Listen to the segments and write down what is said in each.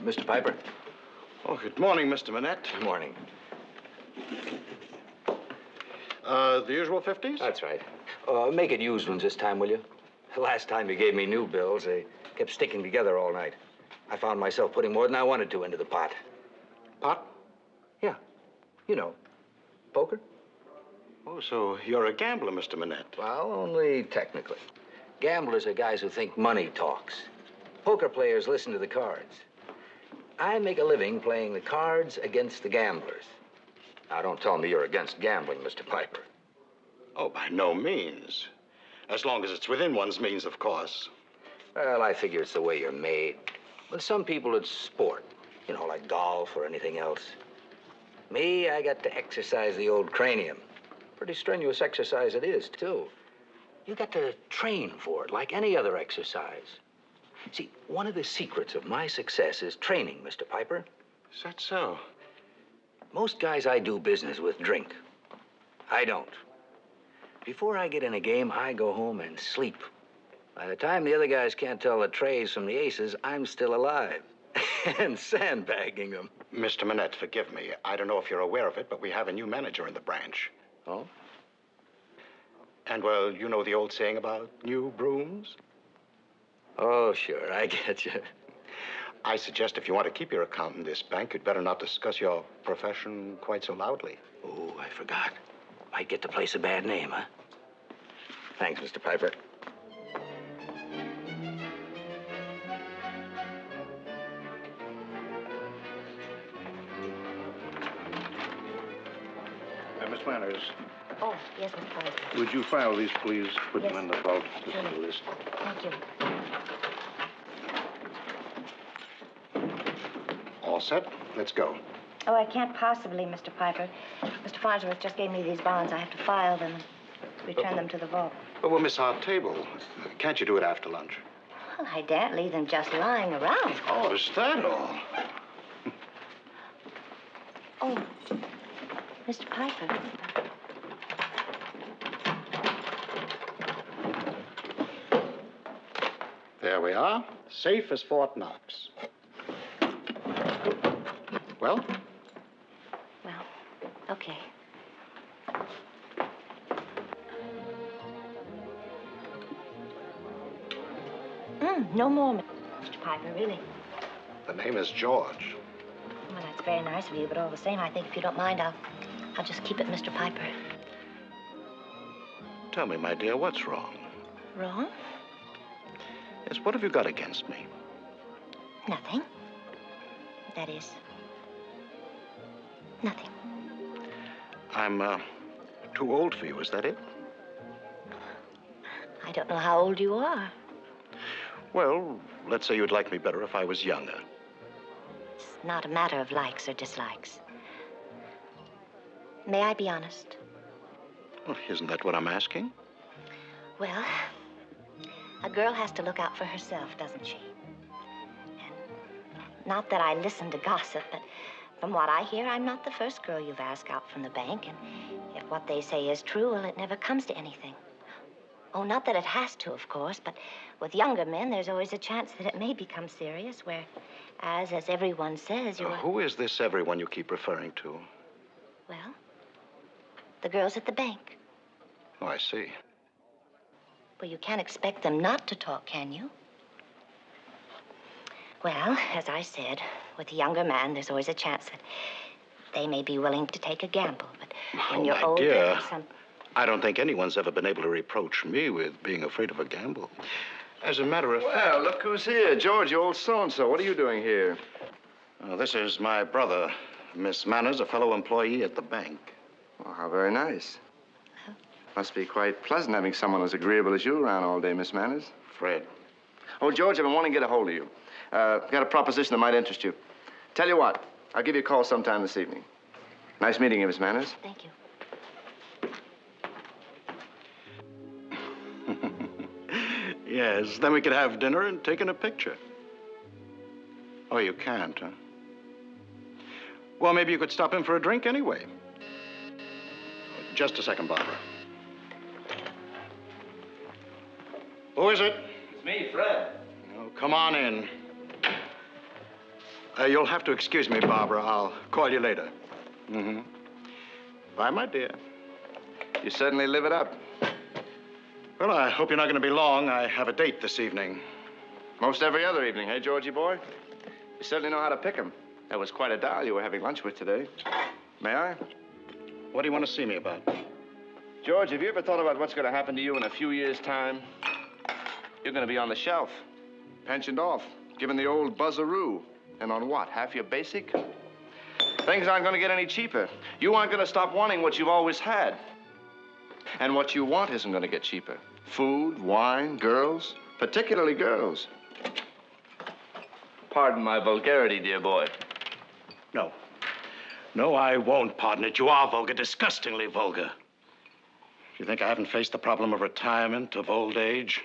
Mr. Piper? Oh, good morning, Mr. Manette. Good morning. The usual 50s? That's right. Make it used ones this time, will you? The last time you gave me new bills, they kept sticking together all night. I found myself putting more than I wanted to into the pot. Pot? Yeah. You know, poker. Oh, so you're a gambler, Mr. Manette. Well, only technically. Gamblers are guys who think money talks. Poker players listen to the cards. I make a living playing the cards against the gamblers. Now, don't tell me you're against gambling, Mr. Piper. Oh, by no means. As long as it's within one's means, of course. Well, I figure it's the way you're made. With some people, it's sport. You know, like golf or anything else. Me, I got to exercise the old cranium. Pretty strenuous exercise it is, too. You got to train for it like any other exercise. See, one of the secrets of my success is training, Mr. Piper. Is that so? Most guys I do business with drink. I don't. Before I get in a game, I go home and sleep. By the time the other guys can't tell the trays from the aces, I'm still alive. And sandbagging them. Mr. Manette, forgive me. I don't know if you're aware of it, but we have a new manager in the branch. Oh? And, well, you know the old saying about new brooms? Oh, sure, I get you. I suggest if you want to keep your account in this bank, you'd better not discuss your profession quite so loudly. Oh, I forgot. Might get the place a bad name, huh? Thanks, Mr. Piper. Miss Manners, Oh, yes, Mr. Piper. would you file these, please? Put Yes. them in the vault. This Sure. is the list. Thank you. All set? Let's go. Oh, I can't possibly, Mr. Piper. Mr. Farnsworth just gave me these bonds. I have to file them and return them to the vault. But we'll miss our table. Can't you do it after lunch? Well, I daren't leave them just lying around. Oh, is that all? Oh, Mr. Piper. There we are. Safe as Fort Knox. Well? Well, okay. No more, Mr. Piper, really. The name is George. Well, that's very nice of you, but all the same, I think if you don't mind, I'll just keep it Mr. Piper. Tell me, my dear, what's wrong? Wrong? Yes, what have you got against me? Nothing. That is, nothing. I'm, too old for you, is that it? I don't know how old you are. Well, let's say you'd like me better if I was younger. It's not a matter of likes or dislikes. May I be honest? Well, isn't that what I'm asking? Well, a girl has to look out for herself, doesn't she? And not that I listen to gossip, but from what I hear, I'm not the first girl you've asked out from the bank. And if what they say is true, well, it never comes to anything. Oh, not that it has to, of course, but with younger men, there's always a chance that it may become serious, whereas, as everyone says, you're... Who is this everyone you keep referring to? Well, the girls at the bank. Oh, I see. Well, you can't expect them not to talk, can you? Well, as I said, with a younger man, there's always a chance that they may be willing to take a gamble. But when you're older, dear, some... I don't think anyone's ever been able to reproach me with being afraid of a gamble. As a matter of... Well, look who's here. George, your old so-and-so. What are you doing here? This is my brother, Miss Manners, a fellow employee at the bank. Oh, how very nice. Must be quite pleasant having someone as agreeable as you around all day, Miss Manners. Fred. Oh, George, I've been wanting to get a hold of you. I've got a proposition that might interest you. Tell you what, I'll give you a call sometime this evening. Nice meeting you, Miss Manners. Thank you. Yes, then we could have dinner and take in a picture. Oh, you can't, huh? Well, maybe you could stop in for a drink anyway. Just a second, Barbara. Who is it? It's me, Fred. Oh, come on in. You'll have to excuse me, Barbara. I'll call you later. Mm-hmm. Bye, my dear. You certainly live it up. Well, I hope you're not going to be long. I have a date this evening. Most every other evening, hey, Georgie boy? You certainly know how to pick 'em. That was quite a doll you were having lunch with today. May I? What do you want to see me about? George, have you ever thought about what's going to happen to you in a few years' time? You're going to be on the shelf, pensioned off, given the old buzzaroo. And on what? Half your basic? Things aren't going to get any cheaper. You aren't going to stop wanting what you've always had. And what you want isn't going to get cheaper. Food, wine, girls, particularly girls. Pardon my vulgarity, dear boy. No. No, I won't pardon it. You are vulgar, disgustingly vulgar. You think I haven't faced the problem of retirement, of old age?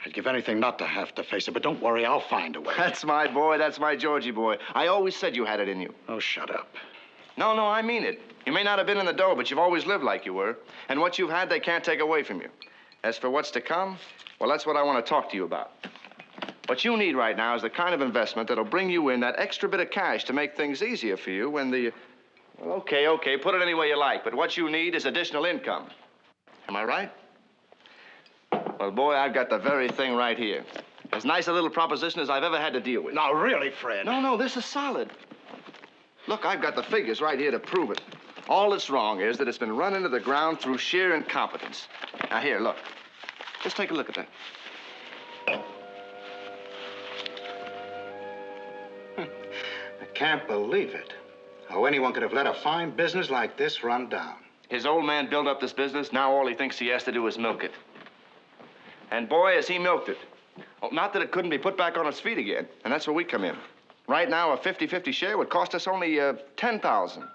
I'd give anything not to have to face it, but don't worry, I'll find a way. That's my boy. That's my Georgie boy. I always said you had it in you. Oh, shut up. No, I mean it. You may not have been in the dough, but you've always lived like you were. And what you've had, they can't take away from you. As for what's to come, well, that's what I want to talk to you about. What you need right now is the kind of investment that'll bring you in that extra bit of cash to make things easier for you when the... Well, okay, put it any way you like, but what you need is additional income. Am I right? Well, boy, I've got the very thing right here. As nice a little proposition as I've ever had to deal with. Now, really, Fred. No, this is solid. Look, I've got the figures right here to prove it. All that's wrong is that it's been run into the ground through sheer incompetence. Now, here, look. Just take a look at that. I can't believe it. How anyone could have let a fine business like this run down. His old man built up this business. Now all he thinks he has to do is milk it. And boy, has he milked it. Oh, not that it couldn't be put back on its feet again. And that's where we come in. Right now, a 50-50 share would cost us only $10,000.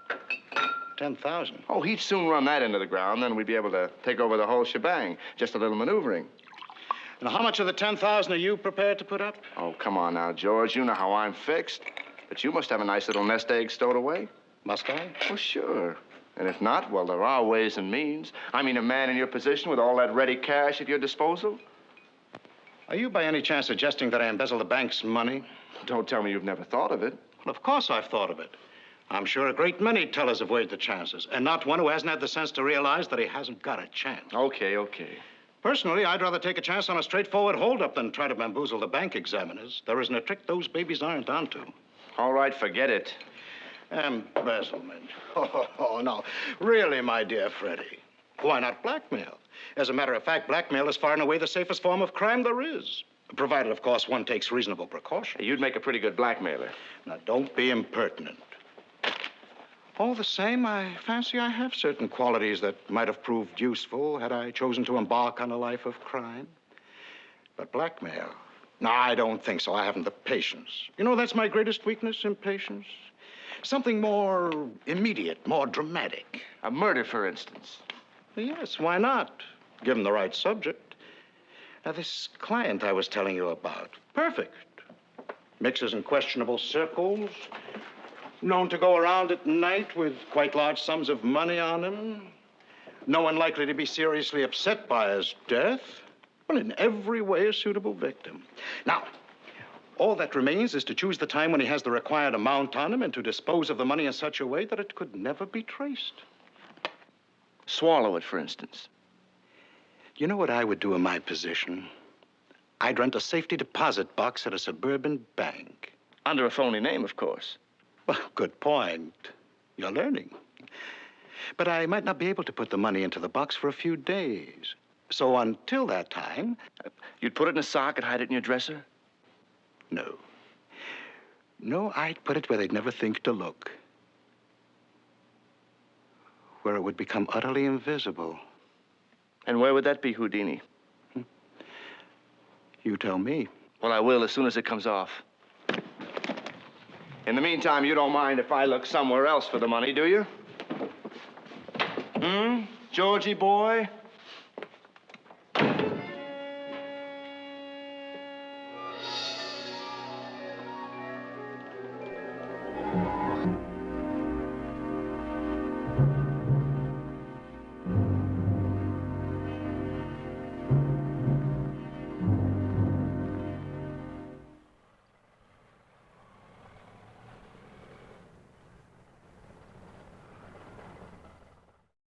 10,000? Oh, he'd soon run that into the ground. Then we'd be able to take over the whole shebang. Just a little maneuvering. And how much of the 10,000 are you prepared to put up? Oh, come on now, George. You know how I'm fixed. But you must have a nice little nest egg stowed away. Must I? Well, sure. And if not, well, there are ways and means. I mean, a man in your position with all that ready cash at your disposal. Are you by any chance suggesting that I embezzle the bank's money? Don't tell me you've never thought of it. Well, of course I've thought of it. I'm sure a great many tellers have weighed the chances, and not one who hasn't had the sense to realize that he hasn't got a chance. Okay. Personally, I'd rather take a chance on a straightforward holdup than try to bamboozle the bank examiners. There isn't a trick those babies aren't onto. All right, forget it. Embezzlement. Oh, no. Really, my dear Freddie. Why not blackmail? As a matter of fact, blackmail is far and away the safest form of crime there is. Provided, of course, one takes reasonable precaution. You'd make a pretty good blackmailer. Now, don't be impertinent. All the same, I fancy I have certain qualities that might have proved useful had I chosen to embark on a life of crime. But blackmail? No, I don't think so. I haven't the patience. You know, that's my greatest weakness, impatience. Something more immediate, more dramatic. A murder, for instance. Yes, why not? Given the right subject. Now, this client I was telling you about, perfect. Mixes in questionable circles, known to go around at night with quite large sums of money on him. No one likely to be seriously upset by his death. Well, in every way a suitable victim. Now, all that remains is to choose the time when he has the required amount on him and to dispose of the money in such a way that it could never be traced. Swallow it, for instance. You know what I would do in my position? I'd rent a safety deposit box at a suburban bank. Under a phony name, of course. Well, good point. You're learning. But I might not be able to put the money into the box for a few days. So until that time... You'd put it in a sock and hide it in your dresser? No. No, I'd put it where they'd never think to look. Where it would become utterly invisible. And where would that be, Houdini? You tell me. Well, I will as soon as it comes off. In the meantime, you don't mind if I look somewhere else for the money, do you? Georgie boy?